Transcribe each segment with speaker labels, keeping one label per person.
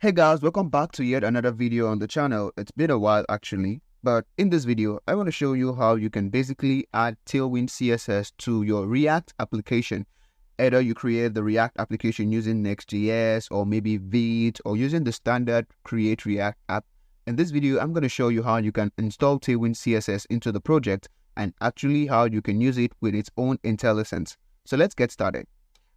Speaker 1: Hey guys, welcome back to yet another video on the channel. It's been a while actually, but in this video, I want to show you how you can basically add Tailwind CSS to your React application. Either you create the React application using Next.js or maybe Vite or using the standard Create React app. In this video, I'm going to show you how you can install Tailwind CSS into the project and actually how you can use it with its own IntelliSense. So let's get started.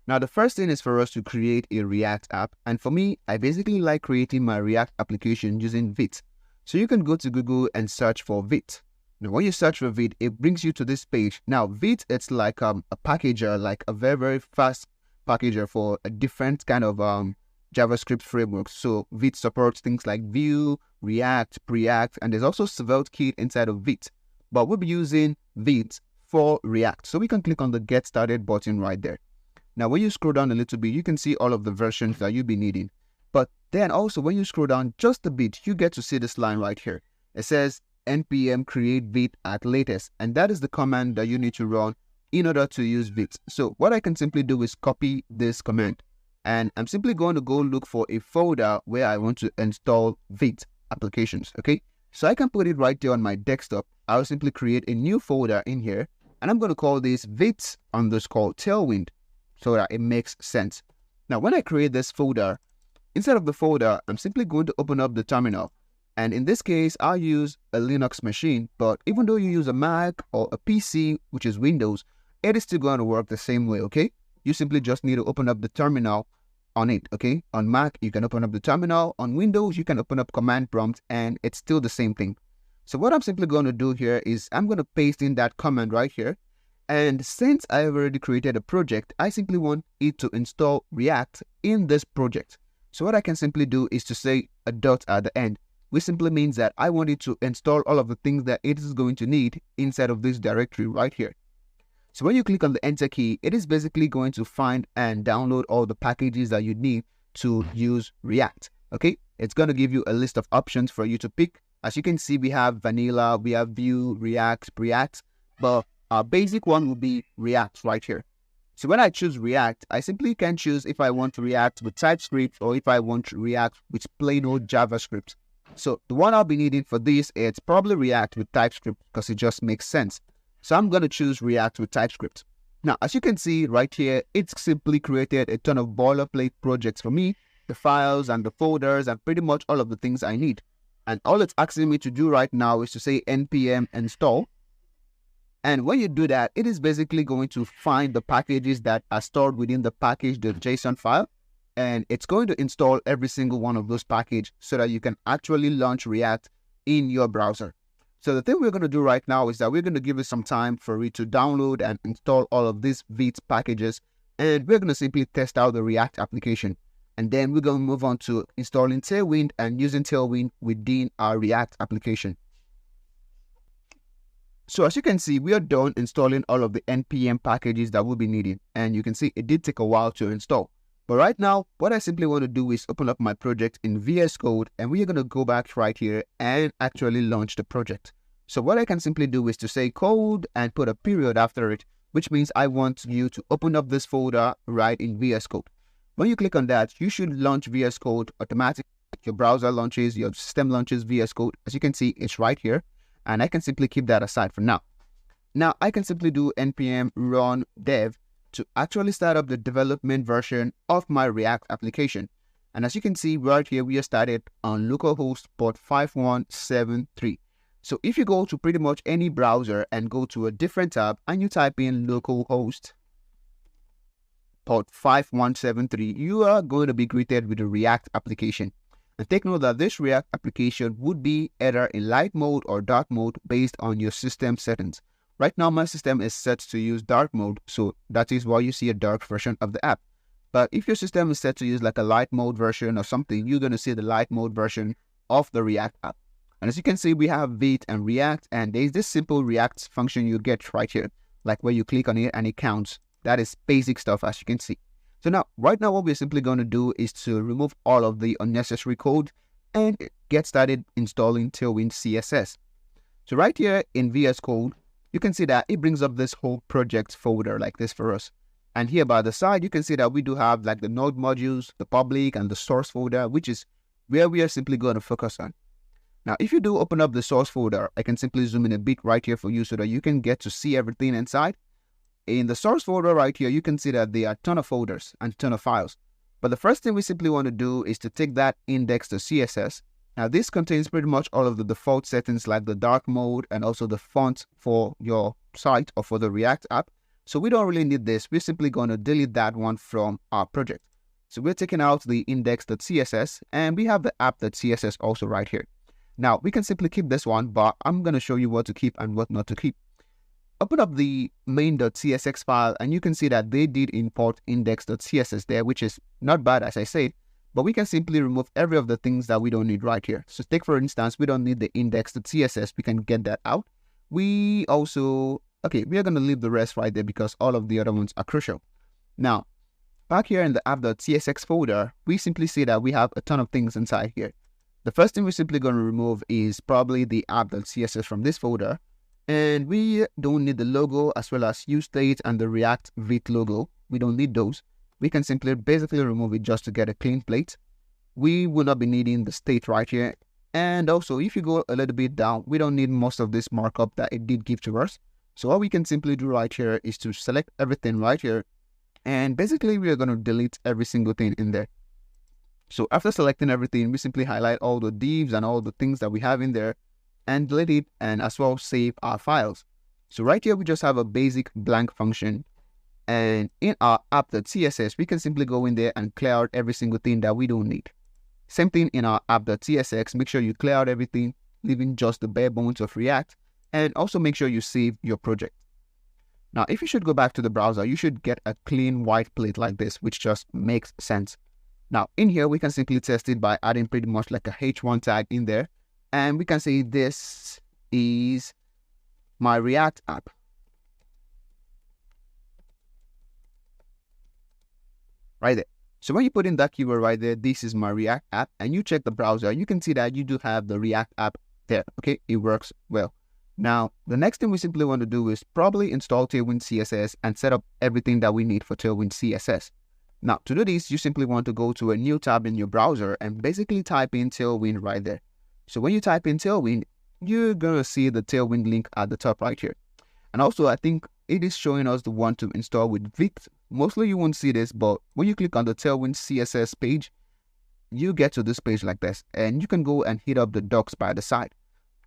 Speaker 1: Now, the first thing is for us to create a React app. And for me, I basically like creating my React application using Vite. So you can go to Google and search for Vite. Now, when you search for Vite, it brings you to this page. Now, Vite, it's like a packager, like a very, very fast packager for a different kind of JavaScript frameworks. So Vite supports things like Vue, React, Preact, and there's also Svelte kit inside of Vite. But we'll be using Vite for React. So we can click on the Get Started button right there. Now, when you scroll down a little bit, you can see all of the versions that you'll be needing. But then also, when you scroll down just a bit, you get to see this line right here. It says npm create vite at latest. And that is the command that you need to run in order to use Vite. So what I can simply do is copy this command. And I'm simply going to go look for a folder where I want to install Vite applications, okay? So I can put it right there on my desktop. I'll simply create a new folder in here. And I'm going to call this vite_tailwind. So that it makes sense. Now, when I create this folder, inside of the folder, I'm simply going to open up the terminal. And in this case, I'll use a Linux machine. But even though you use a Mac or a PC, which is Windows, it is still going to work the same way, okay? You simply just need to open up the terminal on it, okay? On Mac, you can open up the terminal. On Windows, you can open up command prompt, and it's still the same thing. So what I'm simply going to do here is I'm going to paste in that command right here. And since I have already created a project, I simply want it to install React in this project. So what I can simply do is to say a dot at the end, which simply means that I want it to install all of the things that it is going to need inside of this directory right here. So when you click on the enter key, it is basically going to find and download all the packages that you need to use React. Okay, it's going to give you a list of options for you to pick. As you can see, we have vanilla, we have Vue, React, Preact, but our basic one will be React right here. So when I choose React, I simply can choose if I want to React with TypeScript or if I want to React with plain old JavaScript. So the one I'll be needing for this, it's probably React with TypeScript because it just makes sense. So I'm going to choose React with TypeScript. Now, as you can see right here, it's simply created a ton of boilerplate projects for me, the files and the folders and pretty much all of the things I need. And all it's asking me to do right now is to say npm install. And when you do that, it is basically going to find the packages that are stored within the package.json file. And it's going to install every single one of those packages so that you can actually launch React in your browser. So the thing we're going to do right now is that we're going to give it some time for it to download and install all of these Vite packages. And we're going to simply test out the React application. And then we're going to move on to installing Tailwind and using Tailwind within our React application. So as you can see, we are done installing all of the npm packages that we'll be needing. And you can see it did take a while to install. But right now, what I simply want to do is open up my project in VS Code. And we are going to go back right here and actually launch the project. So what I can simply do is to say code and put a period after it, which means I want you to open up this folder right in VS Code. When you click on that, you should launch VS Code automatically. Your browser launches, your system launches VS Code. As you can see, it's right here. And I can simply keep that aside for now. Now, I can simply do npm run dev to actually start up the development version of my React application. And as you can see right here, we are started on localhost port 5173. So if you go to pretty much any browser and go to a different tab and you type in localhost port 5173, you are going to be greeted with a React application. And take note that this React application would be either in light mode or dark mode based on your system settings. Right now, my system is set to use dark mode, so that is why you see a dark version of the app. But if your system is set to use like a light mode version or something, you're going to see the light mode version of the React app. And as you can see, we have Vite and React, and there's this simple React function you get right here, like where you click on it and it counts. That is basic stuff, as you can see. So now, right now, what we're simply going to do is to remove all of the unnecessary code and get started installing Tailwind CSS. So right here in VS Code, you can see that it brings up this whole project folder like this for us. And here by the side, you can see that we do have like the node modules, the public and the source folder, which is where we are simply going to focus on. Now, if you do open up the source folder, I can simply zoom in a bit right here for you so that you can get to see everything inside. In the source folder right here, you can see that there are a ton of folders and a ton of files. But the first thing we simply want to do is to take that index.css. Now, this contains pretty much all of the default settings like the dark mode and also the font for your site or for the React app. So we don't really need this. We're simply going to delete that one from our project. So we're taking out the index.css and we have the app.css also right here. Now, we can simply keep this one, but I'm going to show you what to keep and what not to keep. Open up the main.csx file and you can see that they did import index.css there, which is not bad as I said, but we can simply remove every of the things that we don't need right here. So take for instance, we don't need the index.css, we can get that out. We are going to leave the rest right there because all of the other ones are crucial. Now, back here in the app.csx folder, we simply see that we have a ton of things inside here. The first thing we're simply going to remove is probably the app.css from this folder. And we don't need the logo as well as useState and the React vite logo. We don't need those. We can simply basically remove it just to get a clean plate. We will not be needing the state right here. And also, if you go a little bit down, we don't need most of this markup that it did give to us. So all we can simply do right here is to select everything right here. And basically, we are going to delete every single thing in there. So after selecting everything, we simply highlight all the divs and all the things that we have in there and delete it and as well save our files. So right here, we just have a basic blank function. And in our app.css, we can simply go in there and clear out every single thing that we don't need. Same thing in our app.tsx, make sure you clear out everything, leaving just the bare bones of React. And also make sure you save your project. Now, if you should go back to the browser, you should get a clean white plate like this, which just makes sense. Now, in here, we can simply test it by adding pretty much like a h1 tag in there. And we can say this is my React app. Right there. So when you put in that keyword right there, this is my React app, and you check the browser, you can see that you do have the React app there. Okay, it works well. Now, the next thing we simply want to do is probably install Tailwindcss and set up everything that we need for Tailwindcss. Now, to do this, you simply want to go to a new tab in your browser and basically type in Tailwind right there. So when you type in Tailwind, you're going to see the Tailwind link at the top right here. And also, I think it is showing us the one to install with vite. Mostly you won't see this, but when you click on the Tailwindcss page, you get to this page like this. And you can go and hit up the docs by the side.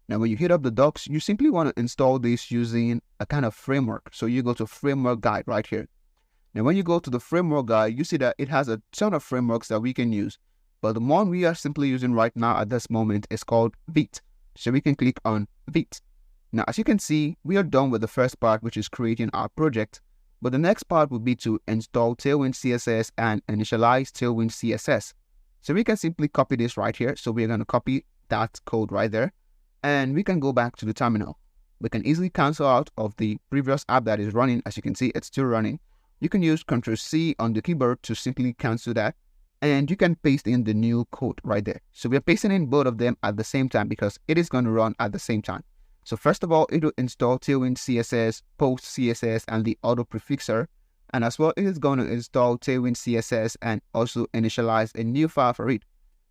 Speaker 1: Now, when you hit up the docs, you simply want to install this using a kind of framework. So you go to Framework Guide right here. Now, when you go to the framework guide, you see that it has a ton of frameworks that we can use. But the one we are simply using right now at this moment is called vite. So we can click on vite. Now, as you can see, we are done with the first part, which is creating our project. But the next part would be to install Tailwindcss and initialize Tailwindcss. So we can simply copy this right here. So we're going to copy that code right there. And we can go back to the terminal. We can easily cancel out of the previous app that is running. As you can see, it's still running. You can use Ctrl+C on the keyboard to simply cancel that. And you can paste in the new code right there. So we're pasting in both of them at the same time because it is going to run at the same time. So first of all, it will install Tailwindcss, PostCSS, and the auto prefixer. And as well, it is going to install Tailwindcss and also initialize a new file for it.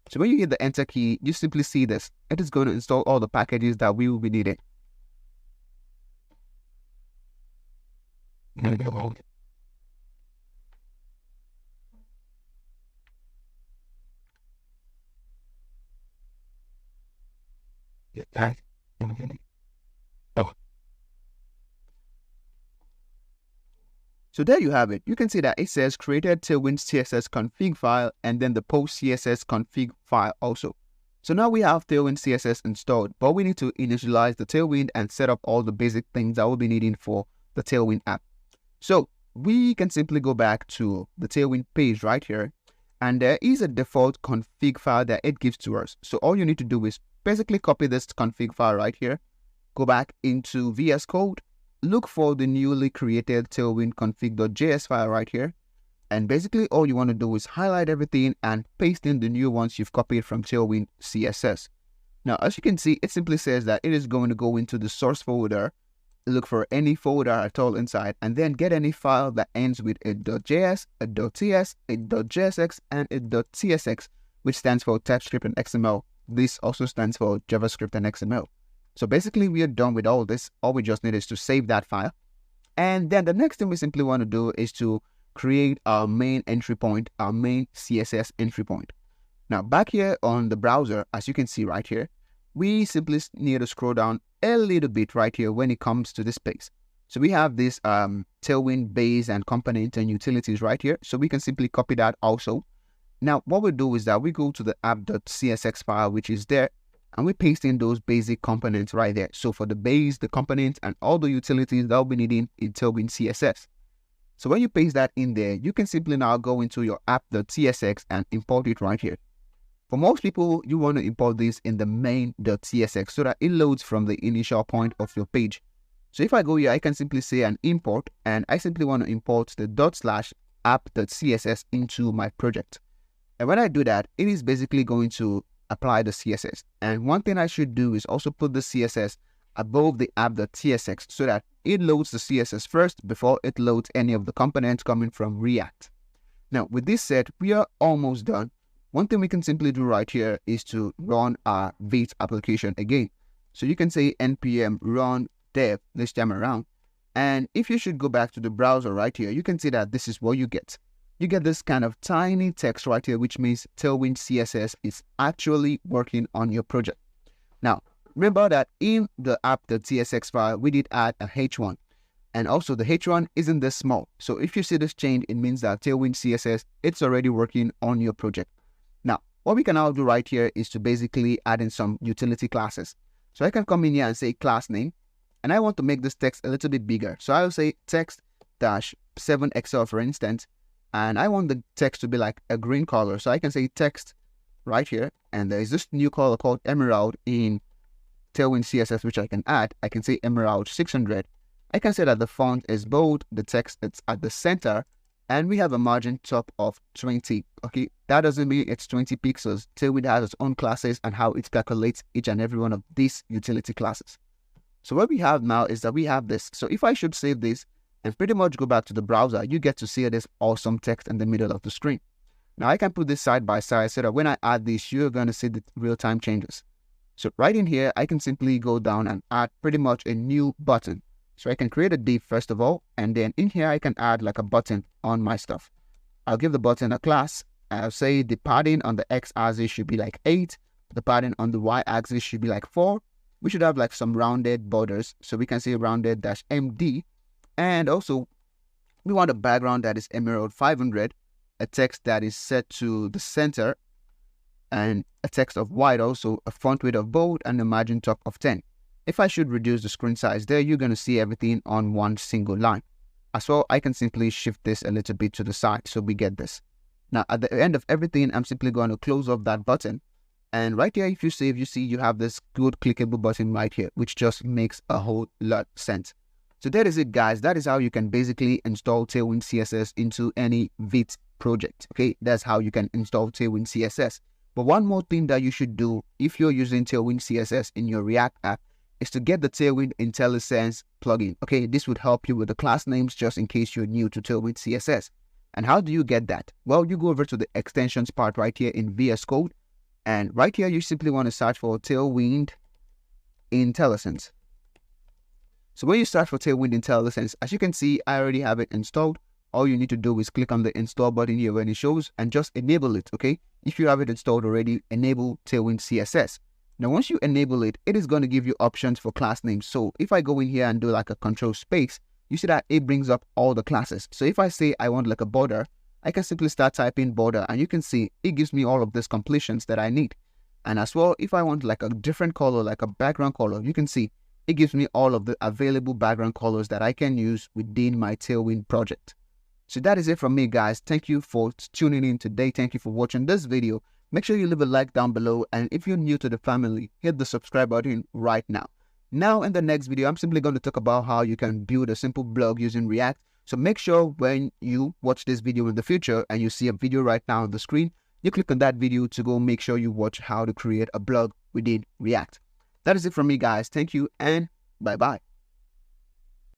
Speaker 1: So when you hit the enter key, you simply see this. It is going to install all the packages that we will be needing. So there you have it. You can see that it says created Tailwindcss config file and then the PostCSS config file also. So now we have Tailwindcss installed, but we need to initialize the Tailwind and set up all the basic things that we'll be needing for the Tailwind app. So we can simply go back to the Tailwind page right here, and there is a default config file that it gives to us. So all you need to do is basically copy this config file right here, go back into VS Code, look for the newly created Tailwind config.js file right here. And basically all you want to do is highlight everything and paste in the new ones you've copied from Tailwind CSS. Now, as you can see, it simply says that it is going to go into the source folder, look for any folder at all inside, and then get any file that ends with a .js, a .ts, a .jsx, and a .tsx which stands for TypeScript and XML. This also stands for JavaScript and XML. So basically, we are done with all this. All we just need is to save that file. And then the next thing we simply want to do is to create our main entry point, our main CSS entry point. Now, back here on the browser, as you can see right here, we simply need to scroll down a little bit right here when it comes to this space. So we have this Tailwind base and component and utilities right here. So we can simply copy that also. Now, what we do is that we go to the app.csx file, which is there, and we paste in those basic components right there. So for the base, the components, and all the utilities that we'll be needing in Tailwind CSS. So when you paste that in there, you can simply now go into your app.tsx and import it right here. For most people, you want to import this in the main.tsx so that it loads from the initial point of your page. So if I go here, I can simply say an import, and I simply want to import the /app.css into my project. And when I do that, it is basically going to apply the CSS. And one thing I should do is also put the CSS above the app.tsx so that it loads the CSS first before it loads any of the components coming from React. Now, with this said, we are almost done. One thing we can simply do right here is to run our vite application again. So you can say npm run dev this time around. And if you should go back to the browser right here, you can see that this is what you get. You get this kind of tiny text right here, which means Tailwind CSS is actually working on your project. Now, remember that in the app.tsx file, we did add a h1. And also the h1 isn't this small. So if you see this change, it means that Tailwind CSS, it's already working on your project. Now, what we can now do right here is to basically add in some utility classes. So I can come in here and say class name, and I want to make this text a little bit bigger. So I'll say text-7xl, for instance, and I want the text to be like a green color. So I can say text right here, and there is this new color called emerald in Tailwind CSS, which I can add. I can say emerald 600. I can say that the font is bold, the text is at the center, and we have a margin top of 20. Okay, that doesn't mean it's 20 pixels. Tailwind has its own classes and how it calculates each and every one of these utility classes. So what we have now is that we have this. So if I should save this and pretty much go back to the browser, you get to see this awesome text in the middle of the screen. Now I can put this side by side so that when I add this, you're going to see the real-time changes. So right in here, I can simply go down and add pretty much a new button. So I can create a div first of all, and then in here I can add like a button on my stuff. I'll give the button a class. I'll say the padding on the x-axis should be like 8. The padding on the y-axis should be like 4. We should have like some rounded borders. So we can say rounded-md. And also, we want a background that is emerald 500, a text that is set to the center, and a text of white also, a font width of bold, and a margin top of 10. If I should reduce the screen size there, you're going to see everything on one single line. As well, I can simply shift this a little bit to the side so we get this. Now, at the end of everything, I'm simply going to close off that button. And right here, if you save, you see you have this good clickable button right here, which just makes a whole lot of sense. So that is it, guys. That is how you can basically install Tailwind CSS into any vite project. Okay, that's how you can install Tailwind CSS. But one more thing that you should do if you're using Tailwind CSS in your React app is to get the Tailwind IntelliSense plugin. Okay, this would help you with the class names just in case you're new to Tailwind CSS. And how do you get that? Well, you go over to the extensions part right here in VS Code. And right here, you simply want to search for Tailwind IntelliSense. So when you search for Tailwind IntelliSense, as you can see, I already have it installed. All you need to do is click on the install button here when it shows and just enable it, okay? If you have it installed already, enable Tailwind CSS. Now, once you enable it, it is going to give you options for class names. So if I go in here and do like a control space, you see that it brings up all the classes. So if I say I want like a border, I can simply start typing border and you can see it gives me all of these completions that I need. And as well, if I want like a different color, like a background color, you can see it gives me all of the available background colors that I can use within my Tailwind project. So that is it from me, guys. Thank you for tuning in today. Thank you for watching this video. Make sure you leave a like down below. And if you're new to the family, hit the subscribe button right now. Now, in the next video, I'm simply going to talk about how you can build a simple blog using React. So make sure when you watch this video in the future and you see a video right now on the screen, you click on that video to go make sure you watch how to create a blog within React. That is it from me, guys. Thank you and bye-bye.